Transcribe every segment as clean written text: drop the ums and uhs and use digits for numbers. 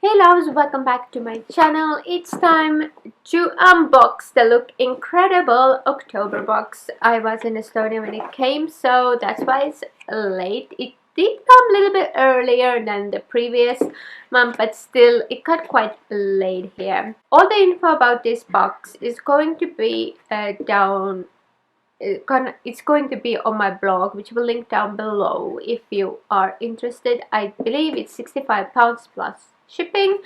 Hey loves, welcome back to my channel. It's time to unbox the Look Incredible October box. I was in Estonia when it came, so that's why it's late. It did come a little bit earlier than the previous month, but still it got quite late here. All the info about this box is going to be it's going to be on my blog, which will link down below if you are interested. I believe it's £65 plus shipping,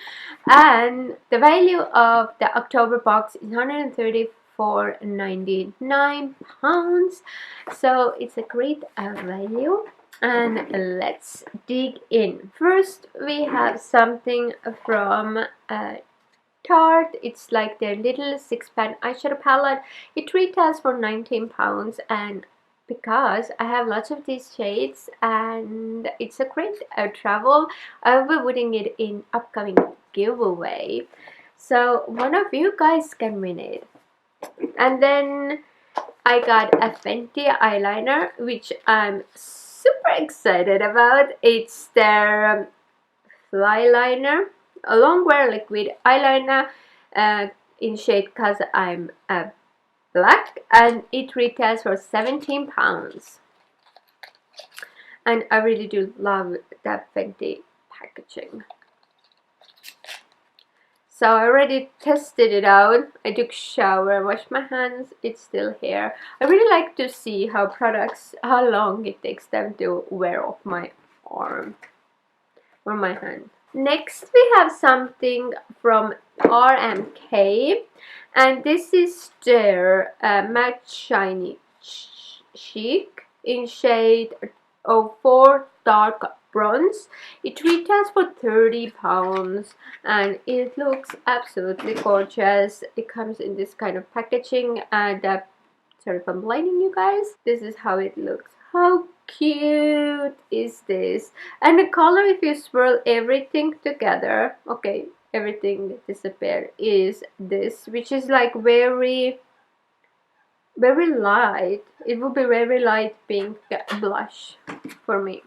and the value of the October box is £134.99, so it's a great value. And let's dig in. First we have something from Tarte. It's like their little 6-pan eyeshadow palette. It retails for £19, and because I have lots of these shades and it's a great travel, I'll be putting it in upcoming giveaway, so one of you guys can win it. And then I got a Fenty eyeliner, which I'm super excited about. It's their fly liner, a long wear liquid eyeliner in shade Cause I'm Black, and it retails for £17. And I really do love that Fenty packaging. So I already tested it out. I took a shower, washed my hands, it's still here. I really like to see how long it takes them to wear off my arm or my hand. Next we have something from RMK, and this is their matte shiny chic in shade 04 dark bronze. It retails for £30 and it looks absolutely gorgeous. It comes in this kind of packaging, and sorry if I'm blinding you guys, this is how it looks. How cute is this? And the color, if you swirl everything together, okay, everything disappeared, is this, which is like very light. It would be very light pink blush for me,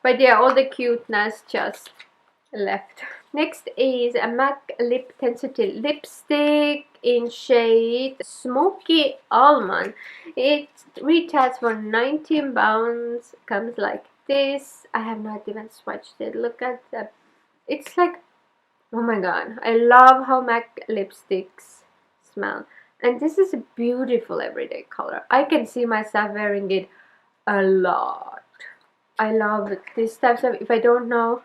but yeah, all the cuteness just left. Next is a MAC Lip Tensity lipstick in shade Smokey Almond. It retails for £19. Comes like this. I have not even swatched it. Look at that. It's like, oh my god, I love how MAC lipsticks smell. And this is a beautiful everyday color. I can see myself wearing it a lot. I love this type of, if I don't know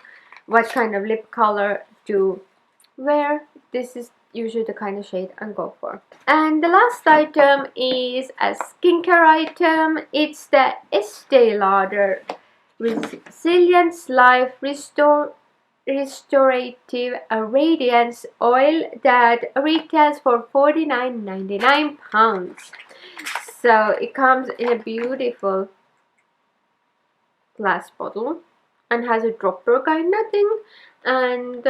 what kind of lip color to wear, this is usually the kind of shade I go for. And the last item is a skincare item. It's the Estee Lauder Resilience Life Restorative Radiance Oil that retails for £49.99. So it comes in a beautiful glass bottle and has a dropper kind of thing, and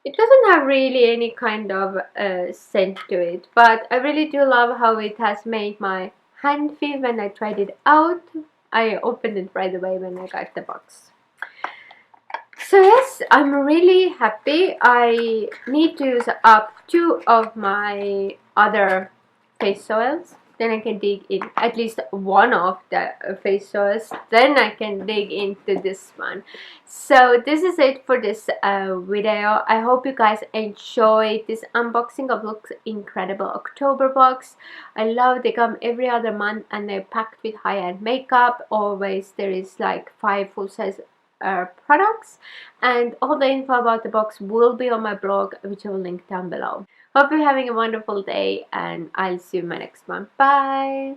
it doesn't have really any kind of scent to it, but I really do love how it has made my hand feel when I tried it out. I opened it right away when I got the box. So yes, I'm really happy. I need to use up 2 of my other face oils, then I can dig in at least one of the face oils, then I can dig into this one. So this is it for this video. I hope you guys enjoyed this unboxing of Look Incredible October box. I love they come every other month and they're packed with high-end makeup. Always there is like 5 full-size products, and all the info about the box will be on my blog, which I will link down below. Hope you're having a wonderful day, and I'll see you in my next one. Bye!